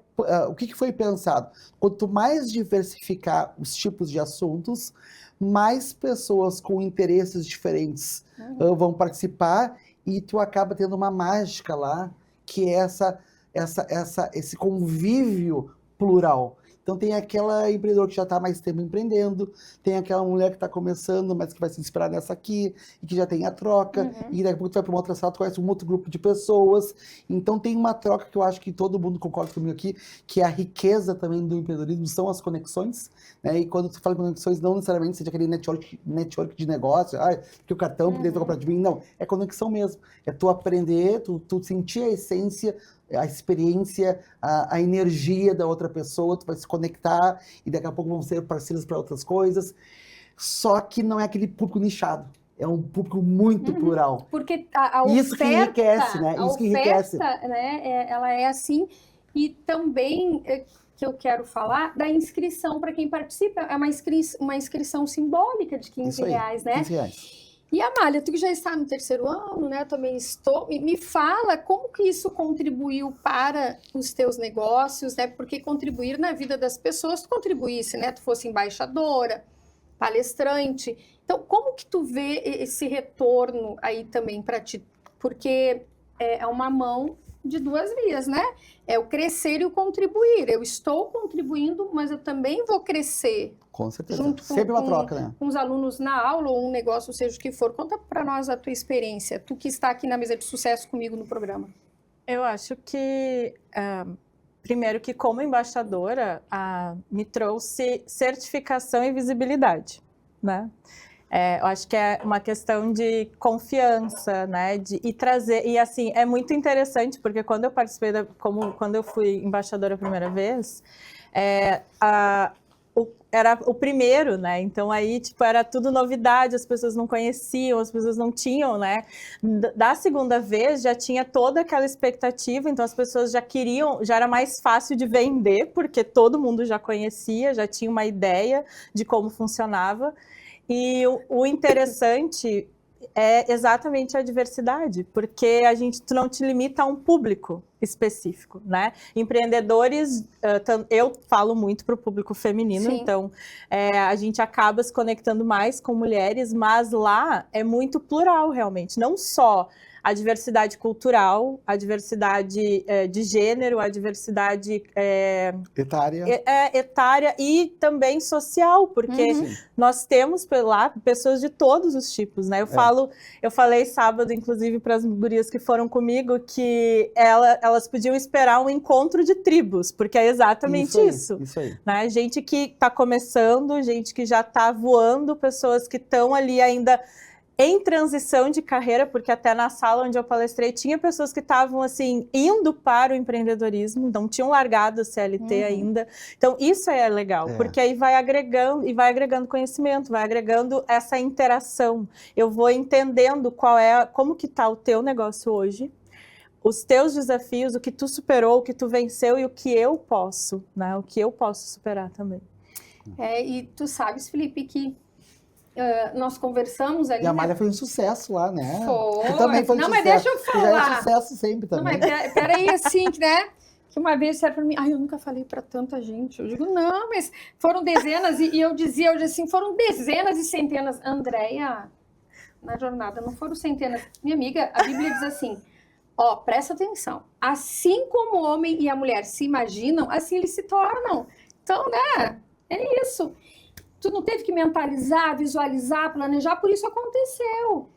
o que foi pensado? Quanto mais diversificar os tipos de assuntos, mais pessoas com interesses diferentes vão participar, e tu acaba tendo uma mágica lá, que é esse convívio plural. Então tem aquela empreendedora que já está há mais tempo empreendendo, tem aquela mulher que está começando, mas que vai se inspirar nessa aqui, e que já tem a troca, e daqui a pouco tu vai para uma outra sala, tu conhece um outro grupo de pessoas. Então tem uma troca que eu acho que todo mundo concorda comigo aqui, que é a riqueza também do empreendedorismo, são as conexões, né? E quando tu fala de conexões, não necessariamente seja aquele network de negócio, que o cartão, porque tu comprar de mim, não, é conexão mesmo. É tu aprender, tu sentir a essência, a experiência, a energia da outra pessoa, tu vai se conectar e daqui a pouco vão ser parceiros para outras coisas. Só que não é aquele público nichado, é um público muito plural. Porque a oferta... Isso que enriquece, né? A oferta, né, ela é assim. E também, que eu quero falar, da inscrição para quem participa. É uma inscrição simbólica de R$15, né? R$15. E Amália, tu que já está no 3º ano, né? Eu também estou. Me fala como que isso contribuiu para os teus negócios, né? Porque contribuir na vida das pessoas, tu contribuísse, né? Tu fosse embaixadora, palestrante. Então, como que tu vê esse retorno aí também para ti? Porque é uma mão de duas vias, né? É o crescer e o contribuir. Eu estou contribuindo, mas eu também vou crescer. Com certeza. Junto Sempre uma troca, né? Com os alunos na aula ou um negócio, seja o que for. Conta para nós a tua experiência. Tu que está aqui na mesa de sucesso comigo no programa. Eu acho que, primeiro que como embaixadora, me trouxe certificação e visibilidade, né? Eu acho que é uma questão de confiança, né? E trazer, e assim, é muito interessante, porque quando eu participei, quando eu fui embaixadora a primeira vez, era o primeiro, né? Então aí, tipo, era tudo novidade, as pessoas não conheciam, as pessoas não tinham, né? Da segunda vez já tinha toda aquela expectativa, então as pessoas já queriam, já era mais fácil de vender, porque todo mundo já conhecia, já tinha uma ideia de como funcionava. E o interessante é exatamente a diversidade, porque tu não te limita a um público específico, né? Empreendedores, eu falo muito para o público feminino, Sim. Então a gente acaba se conectando mais com mulheres, mas lá é muito plural realmente, não só a diversidade cultural, a diversidade de gênero, a diversidade etária e também social, porque nós temos lá pessoas de todos os tipos, né? Eu falei sábado, inclusive, para as gurias que foram comigo, que elas podiam esperar um encontro de tribos, porque é exatamente isso. Isso aí. Né? Gente que está começando, gente que já está voando, pessoas que estão ali ainda em transição de carreira, porque até na sala onde eu palestrei tinha pessoas que estavam assim indo para o empreendedorismo, não tinham largado a CLT ainda. Então isso é legal, porque aí vai agregando conhecimento, vai agregando essa interação. Eu vou entendendo como que está o teu negócio hoje, os teus desafios, o que tu superou, o que tu venceu e o que eu posso, né? O que eu posso superar também. E tu sabes, Felipe, que nós conversamos ali. E a Malha foi um sucesso lá, né? Foi. Tu também foi um não, sucesso. mas deixa eu falar. Já é sucesso sempre também. Não, mas peraí, assim, né? Que uma vez disseram para mim, eu nunca falei para tanta gente. Eu digo, não, mas foram dezenas, e eu dizia assim, foram dezenas e centenas. Andréia, na jornada não foram centenas. Minha amiga, a Bíblia diz assim, presta atenção. Assim como o homem e a mulher se imaginam, assim eles se tornam. Então, né? É isso. Tu não teve que mentalizar, visualizar, planejar, por isso aconteceu.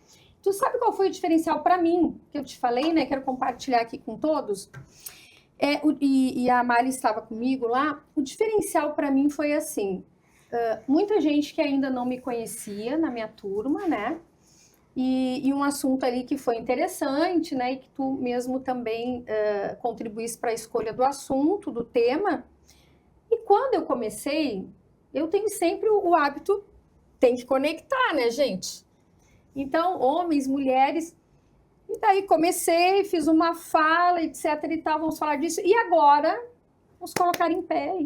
Tu sabe qual foi o diferencial para mim, que eu te falei, né? Quero compartilhar aqui com todos. E a Mari estava comigo lá. O diferencial para mim foi assim, muita gente que ainda não me conhecia na minha turma, né? E um assunto ali que foi interessante, né? E que tu mesmo também contribuísse para a escolha do assunto, do tema. E quando eu comecei, eu tenho sempre o hábito, tem que conectar, né, gente? Então, homens, mulheres, e daí comecei, fiz uma fala, etc e tal, vamos falar disso. E agora, vamos colocar em pé,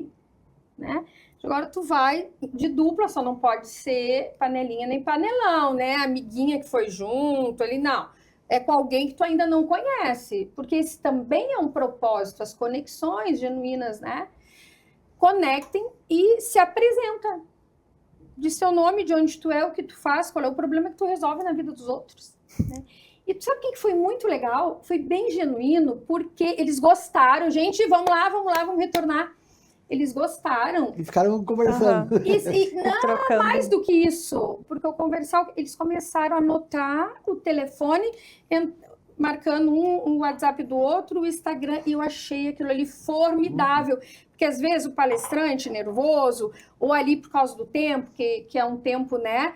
né? Agora tu vai de dupla, só não pode ser panelinha nem panelão, né? Amiguinha que foi junto ali, não. É com alguém que tu ainda não conhece, porque esse também é um propósito, as conexões genuínas, né? Conectem e se apresenta. Diz seu nome, de onde tu é, o que tu faz, qual é o problema que tu resolve na vida dos outros. Né? E tu sabe o que foi muito legal? Foi bem genuíno, porque eles gostaram. Gente, vamos lá, vamos retornar. Eles gostaram. E ficaram conversando. Não, mais do que isso. Porque ao conversar, eles começaram a anotar o telefone, marcando um WhatsApp do outro, o Instagram, e eu achei aquilo ali formidável. Porque às vezes o palestrante nervoso, ou ali por causa do tempo, que é um tempo, né,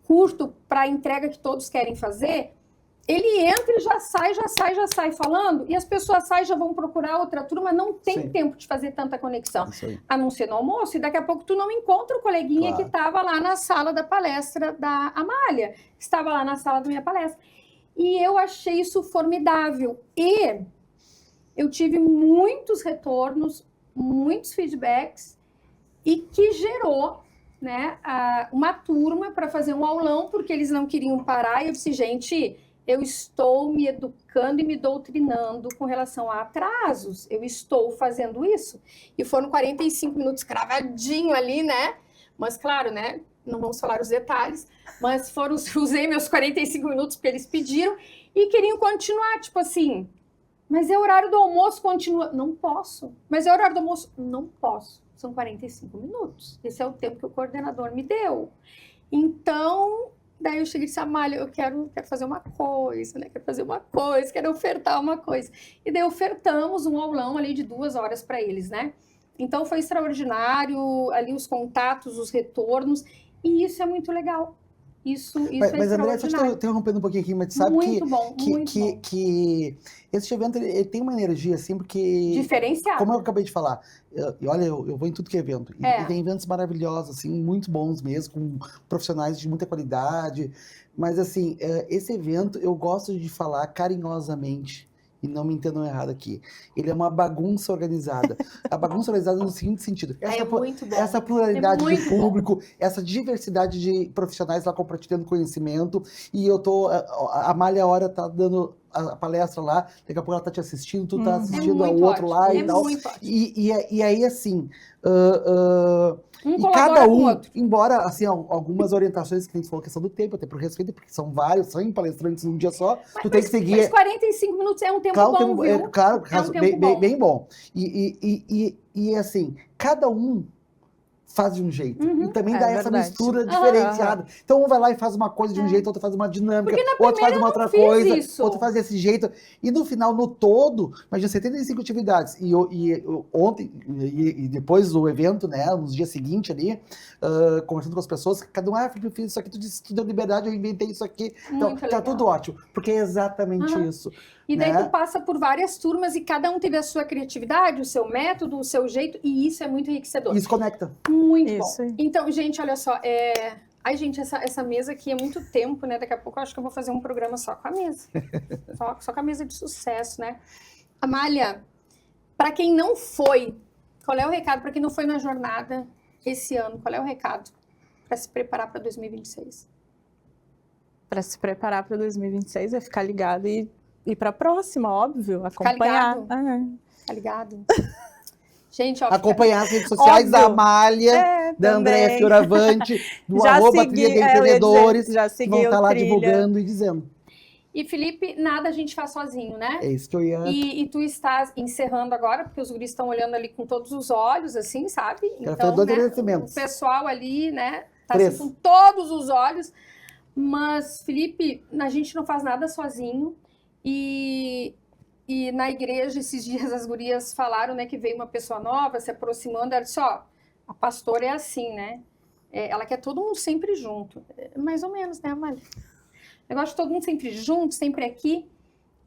curto para a entrega que todos querem fazer, ele entra e já sai falando, e as pessoas saem e já vão procurar outra turma, não tem tempo de fazer tanta conexão, a não ser no almoço, e daqui a pouco tu não encontra o coleguinha que estava lá na sala da palestra da Amália, que estava lá na sala da minha palestra. E eu achei isso formidável. E eu tive muitos retornos, muitos feedbacks, e que gerou, né, uma turma para fazer um aulão, porque eles não queriam parar. E eu disse, gente, eu estou me educando e me doutrinando com relação a atrasos. Eu estou fazendo isso. E foram 45 minutos cravadinho ali, né? Mas claro, né? Não vamos falar os detalhes, mas usei meus 45 minutos porque eles pediram e queriam continuar, tipo assim, mas é horário do almoço, continua. Não posso. Mas é horário do almoço? Não posso. São 45 minutos. Esse é o tempo que o coordenador me deu. Então, daí eu cheguei e disse, Amália, eu quero fazer uma coisa, né? Quero ofertar uma coisa. E daí ofertamos um aulão ali de 2 horas para eles, né? Então foi extraordinário, ali os contatos, os retornos, e isso é muito legal. Isso mas André, só te interrompendo um pouquinho aqui, mas tu sabe que esse evento ele tem uma energia assim, porque... Diferenciado. Como eu acabei de falar, olha, eu vou em tudo que é evento. E tem eventos maravilhosos, assim, muito bons mesmo, com profissionais de muita qualidade. Mas, assim, esse evento eu gosto de falar carinhosamente. E não me entendam errado aqui. Ele é uma bagunça organizada. A bagunça organizada no seguinte sentido. Essa pluralidade de público, essa diversidade de profissionais lá compartilhando conhecimento. E a Amália Hora tá dando a palestra lá, daqui a pouco ela tá te assistindo, tu tá É assistindo ao muito outro lá ótimo, e tal. muito ótimo. E aí, assim, Um e colabora cada com o um, outro. embora, assim, algumas orientações que a gente falou, questão do tempo, até por respeito, porque são vários, 100 palestrantes num dia só, tu tem que seguir... Mas 45 minutos é um tempo Claro, bom, viu? claro, É um tempo bem, bom. bem bom. E assim, cada um faz de um jeito. E também É dá essa verdade. mistura diferenciada. Então, um vai lá e faz uma coisa de um jeito, outro faz uma dinâmica, outro faz uma outra fiz coisa, isso. outro faz desse jeito. E no final, no todo, imagina 75 atividades. E ontem, e depois do evento, né, nos dias seguintes ali, conversando com as pessoas, cada um, Felipe, eu fiz isso aqui, tu disse que tu deu liberdade, eu inventei isso aqui. Então, Muito tá legal. tudo ótimo, porque é exatamente isso. E daí né? tu passa por várias turmas e cada um teve a sua criatividade, o seu método, o seu jeito, e isso é muito enriquecedor. Isso conecta. Muito Isso bom. aí. Então, gente, olha só, ai, gente, essa mesa aqui é muito tempo, né? Daqui a pouco eu acho que eu vou fazer um programa só com a mesa. só com a mesa de sucesso, né? Amália, para quem não foi, qual é o recado? Para quem não foi na jornada esse ano, qual é o recado para se preparar para 2026? Para se preparar para 2026 é ficar ligado e ir para a próxima, óbvio, acompanhar. ligado. Tá ligado? Gente, ó, Acompanhar as redes sociais da Óbvio. Amália, da Andréa também. Fioravante, do Já arroba segui, Trilha de eu ia dizer, Empreendedores, já que segui vão estar o lá Trilha. divulgando e dizendo. E Felipe, nada a gente faz sozinho, né? É isso que eu ia... E tu estás encerrando agora, porque os guris estão olhando ali com todos os olhos, assim, sabe? Quero fazer dois né, agradecimentos. o pessoal ali, né, tá Três. assim, com todos os olhos. Mas, Felipe, a gente não faz nada sozinho. E na igreja, esses dias, as gurias falaram, né, que veio uma pessoa nova se aproximando. Ela disse, ó, a pastora é assim, né? Ela quer todo mundo sempre junto. Mais ou menos, né, Amália? Negócio de todo mundo sempre junto, sempre aqui.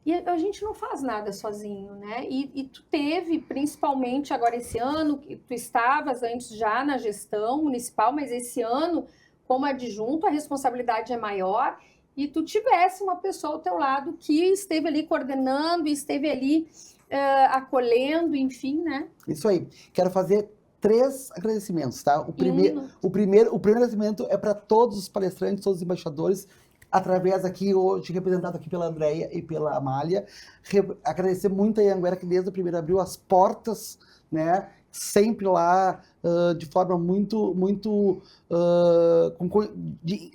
E a gente não faz nada sozinho, né? E tu teve, principalmente agora esse ano, que tu estavas antes já na gestão municipal, mas esse ano, como adjunto, a responsabilidade é maior. E tu tivesse uma pessoa ao teu lado que esteve ali coordenando, esteve ali acolhendo, enfim, né? Isso aí. Quero fazer 3 agradecimentos, tá? O primeiro agradecimento é para todos os palestrantes, todos os embaixadores, através aqui, hoje representado aqui pela Andréia e pela Amália. Agradecer muito a Anhanguera, que desde o primeiro abriu as portas, né? Sempre lá, de forma muito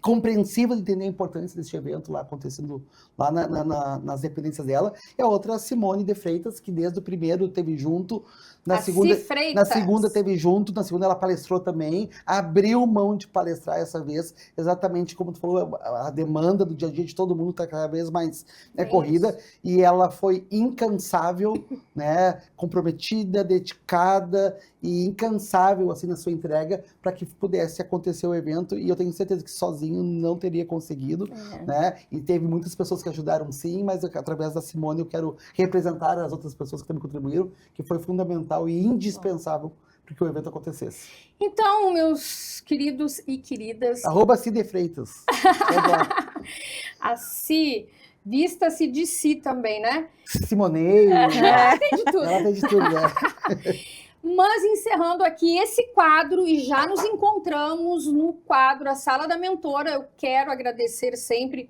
compreensiva de entender a importância desse evento lá acontecendo lá nas dependências dela. E a outra, a Simone de Freitas, que desde o primeiro teve junto, na segunda teve junto, na segunda ela palestrou também, abriu mão de palestrar essa vez, exatamente como tu falou, a demanda do dia a dia de todo mundo está cada vez mais corrida, e ela foi incansável, né, comprometida, dedicada e incansável assim na sua entrega para que pudesse acontecer o evento, e eu tenho certeza que sozinho não teria conseguido, né? E teve muitas pessoas que ajudaram sim, mas através da Simone eu quero representar as outras pessoas que também contribuíram, que foi fundamental e indispensável para que o evento acontecesse. Então, meus queridos e queridas, @Cide Freitas. a Si, vista-se de si também, né? Simoneio. Tem de tudo. Ela tem de tudo, né? Mas encerrando aqui esse quadro, e já nos encontramos no quadro A Sala da Mentora, eu quero agradecer sempre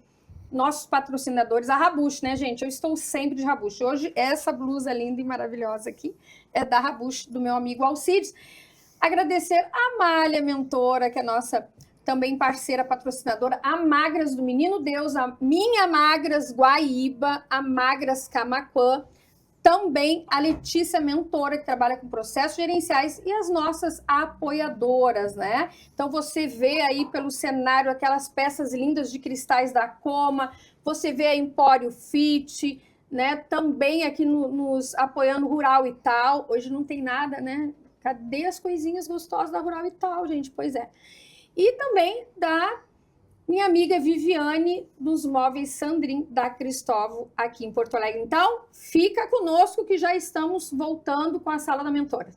nossos patrocinadores, a Rabush, né, gente? Eu estou sempre de Rabush. Hoje, essa blusa linda e maravilhosa aqui é da Rabush, do meu amigo Alcides. Agradecer a Amália Mentora, que é nossa também parceira patrocinadora, a Magras do Menino Deus, a minha Magras Guaíba, a Magras Camaquã, também a Letícia Mentora, que trabalha com processos gerenciais, e as nossas apoiadoras, né? Então, você vê aí pelo cenário aquelas peças lindas de cristais da Coma, você vê a Empório Fit, né? Também aqui nos apoiando Rural e Tal. Hoje não tem nada, né? Cadê as coisinhas gostosas da Rural e Tal, gente? Pois é. E também da minha amiga Viviane, dos Móveis Sandrin, da Cristóvão, aqui em Porto Alegre. Então, fica conosco que já estamos voltando com a Sala da Mentora.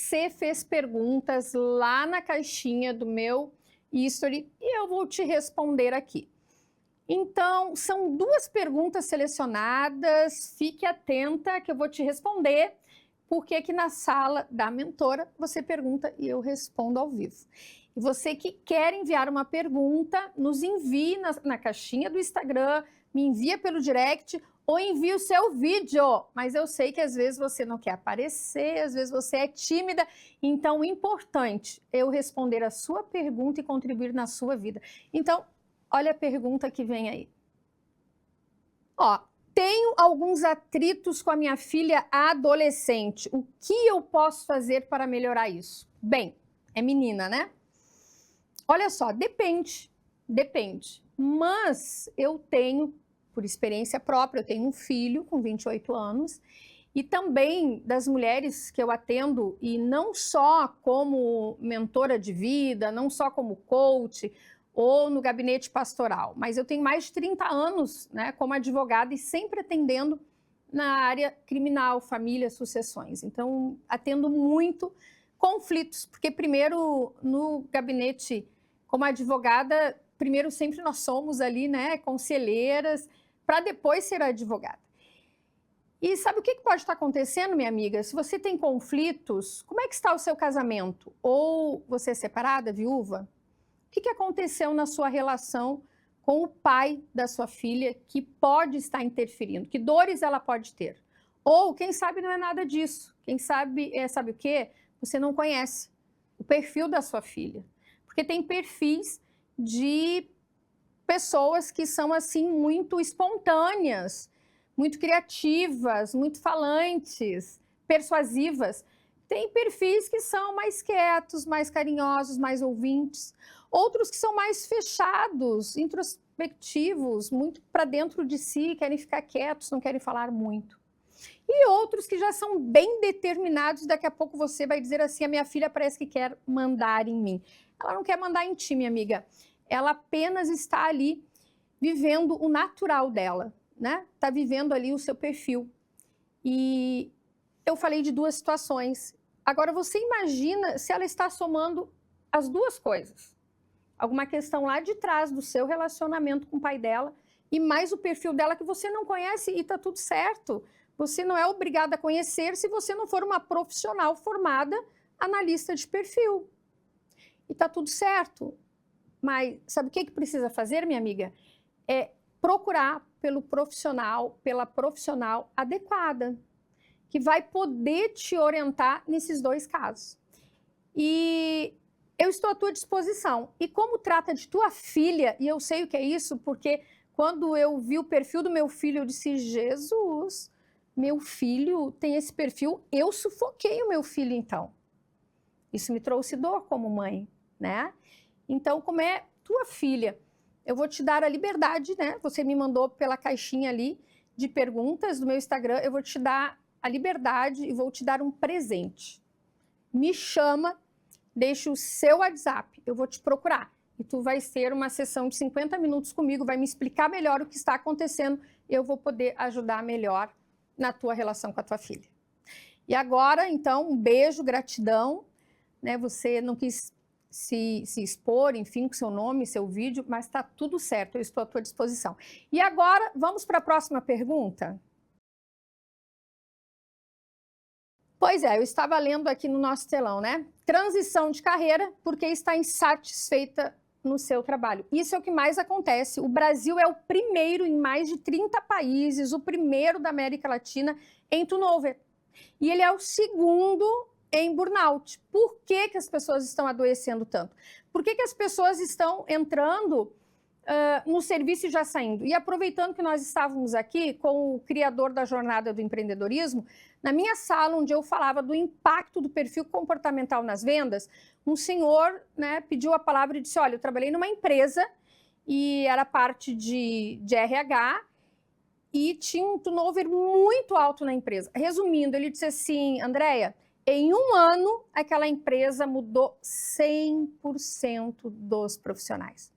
você fez perguntas lá na caixinha do meu history e eu vou te responder aqui. Então, são 2 perguntas selecionadas, fique atenta que eu vou te responder, porque aqui na sala da mentora você pergunta e eu respondo ao vivo. E você que quer enviar uma pergunta, nos envie na caixinha do Instagram, me envia pelo direct ou envie o seu vídeo. Mas eu sei que às vezes você não quer aparecer, às vezes você é tímida, então é importante eu responder a sua pergunta e contribuir na sua vida. Então, olha a pergunta que vem aí. Ó, tenho alguns atritos com a minha filha adolescente. O que eu posso fazer para melhorar isso? Bem, é menina, né? Olha só, depende. Mas eu tenho, por experiência própria, eu tenho um filho com 28 anos e também das mulheres que eu atendo, e não só como mentora de vida, não só como coach, ou no gabinete pastoral, mas eu tenho mais de 30 anos, né, como advogada e sempre atendendo na área criminal, família, sucessões. Então, atendo muito conflitos, porque primeiro no gabinete como advogada, primeiro sempre nós somos ali, né, conselheiras, para depois ser advogada. E sabe o que pode estar acontecendo, minha amiga? Se você tem conflitos, como é que está o seu casamento? Ou você é separada, viúva? O que aconteceu na sua relação com o pai da sua filha que pode estar interferindo? Que dores ela pode ter? Ou, quem sabe, não é nada disso. Quem sabe, sabe o quê? Você não conhece o perfil da sua filha. Porque tem perfis de pessoas que são, assim, muito espontâneas, muito criativas, muito falantes, persuasivas. Tem perfis que são mais quietos, mais carinhosos, mais ouvintes. Outros que são mais fechados, introspectivos, muito para dentro de si, querem ficar quietos, não querem falar muito. E outros que já são bem determinados, daqui a pouco você vai dizer assim, a minha filha parece que quer mandar em mim. Ela não quer mandar em ti, minha amiga. Ela apenas está ali vivendo o natural dela, né? Está vivendo ali o seu perfil. E eu falei de 2 situações. Agora, você imagina se ela está somando as 2 coisas. Alguma questão lá de trás do seu relacionamento com o pai dela e mais o perfil dela que você não conhece e está tudo certo. Você não é obrigada a conhecer se você não for uma profissional formada analista de perfil. E está tudo certo. Mas sabe o que precisa fazer, minha amiga? É procurar pela profissional adequada, que vai poder te orientar nesses 2 casos. E eu estou à tua disposição. E como trata de tua filha, e eu sei o que é isso, porque quando eu vi o perfil do meu filho, eu disse, Jesus, meu filho tem esse perfil, eu sufoquei o meu filho então. Isso me trouxe dor como mãe, né? Então, como é tua filha, eu vou te dar a liberdade, né? Você me mandou pela caixinha ali de perguntas do meu Instagram, eu vou te dar a liberdade e vou te dar um presente. Me chama, deixa o seu WhatsApp, eu vou te procurar. E tu vai ter uma sessão de 50 minutos comigo, vai me explicar melhor o que está acontecendo, e eu vou poder ajudar melhor na tua relação com a tua filha. E agora, então, um beijo, gratidão, né? Você não quis se expor, enfim, com seu nome, seu vídeo, mas está tudo certo, eu estou à tua disposição. E agora, vamos para a próxima pergunta? Pois é, eu estava lendo aqui no nosso telão, né? Transição de carreira porque está insatisfeita no seu trabalho. Isso é o que mais acontece. O Brasil é o primeiro em mais de 30 países, o primeiro da América Latina em turnover. E ele é o segundo em burnout. Por que as pessoas estão adoecendo tanto? Por que as pessoas estão entrando no serviço e já saindo? E aproveitando que nós estávamos aqui com o criador da jornada do empreendedorismo, na minha sala, onde eu falava do impacto do perfil comportamental nas vendas, um senhor, né, pediu a palavra e disse, olha, eu trabalhei numa empresa e era parte de RH e tinha um turnover muito alto na empresa. Resumindo, ele disse assim, Andréia, em um ano, aquela empresa mudou 100% dos profissionais.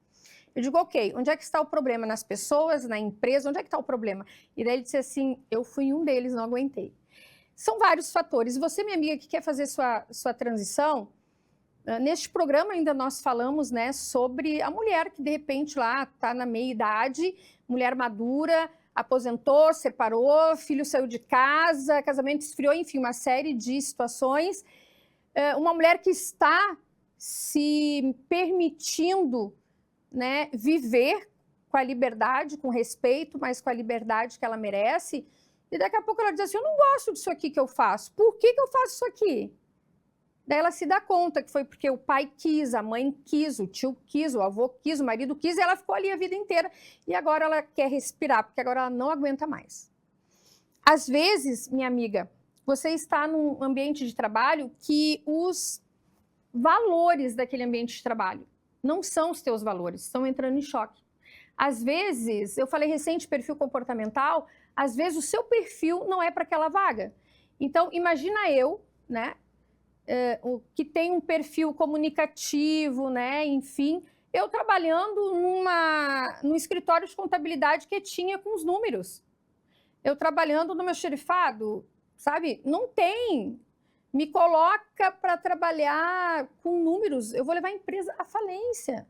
Eu digo, ok, onde é que está o problema? Nas pessoas, na empresa, onde é que está o problema? E daí ele disse assim, eu fui um deles, não aguentei. São vários fatores. Você, minha amiga, que quer fazer sua transição, neste programa ainda nós falamos, né, sobre a mulher que de repente lá está na meia-idade, mulher madura, aposentou, separou, filho saiu de casa, casamento esfriou, enfim, uma série de situações. Uma mulher que está se permitindo, né, viver com a liberdade, com respeito, mas com a liberdade que ela merece. E daqui a pouco ela diz assim, eu não gosto disso aqui que eu faço. Por que eu faço isso aqui? Daí ela se dá conta que foi porque o pai quis, a mãe quis, o tio quis, o avô quis, o marido quis, e ela ficou ali a vida inteira. E agora ela quer respirar, porque agora ela não aguenta mais. Às vezes, minha amiga, você está num ambiente de trabalho que os valores daquele ambiente de trabalho não são os teus valores, estão entrando em choque. Às vezes, eu falei recente perfil comportamental, às vezes o seu perfil não é para aquela vaga. Então, imagina eu, né, que tem um perfil comunicativo, né, enfim, eu trabalhando num escritório de contabilidade quietinha com os números. Eu trabalhando no meu xerifado, sabe? Não tem. Me coloca para trabalhar com números, eu vou levar a empresa à falência.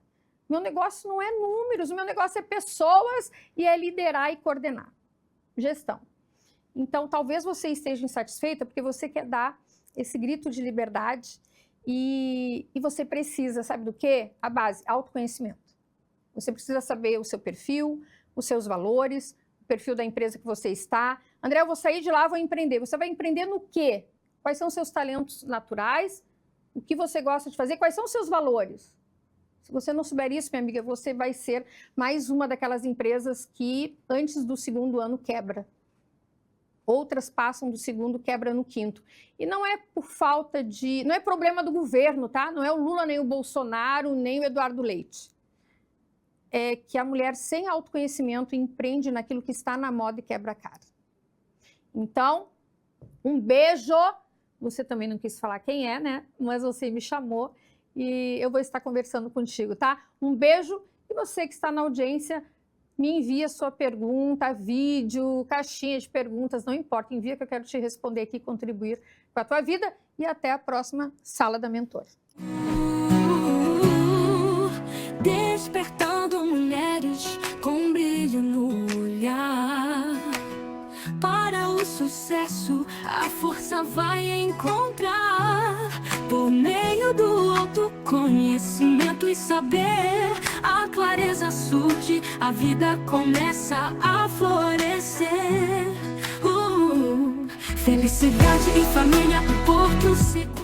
Meu negócio não é números, o meu negócio é pessoas e é liderar e coordenar. Gestão. Então, talvez você esteja insatisfeita porque você quer dar esse grito de liberdade e você precisa, sabe do quê? A base, autoconhecimento. Você precisa saber o seu perfil, os seus valores, o perfil da empresa que você está. André, eu vou sair de lá, vou empreender. Você vai empreender no quê? Quais são os seus talentos naturais? O que você gosta de fazer? Quais são os seus valores? Se você não souber isso, minha amiga, você vai ser mais uma daquelas empresas que antes do segundo ano quebra. Outras passam do segundo, quebra no quinto. E não é por falta de... Não é problema do governo, tá? Não é o Lula, nem o Bolsonaro, nem o Eduardo Leite. É que a mulher sem autoconhecimento empreende naquilo que está na moda e quebra a cara. Então, um beijo. Você também não quis falar quem é, né? Mas você me chamou e eu vou estar conversando contigo, tá? Um beijo. E você que está na audiência, me envia sua pergunta, vídeo, caixinha de perguntas, não importa, envia que eu quero te responder aqui, contribuir com a tua vida e até a próxima Sala da Mentora. Despertando mulheres com brilho no olhar. Para o sucesso, a força vai encontrar. Por meio do autoconhecimento e saber, a clareza surge, a vida começa a florescer. Felicidade e família, Porto Seguro.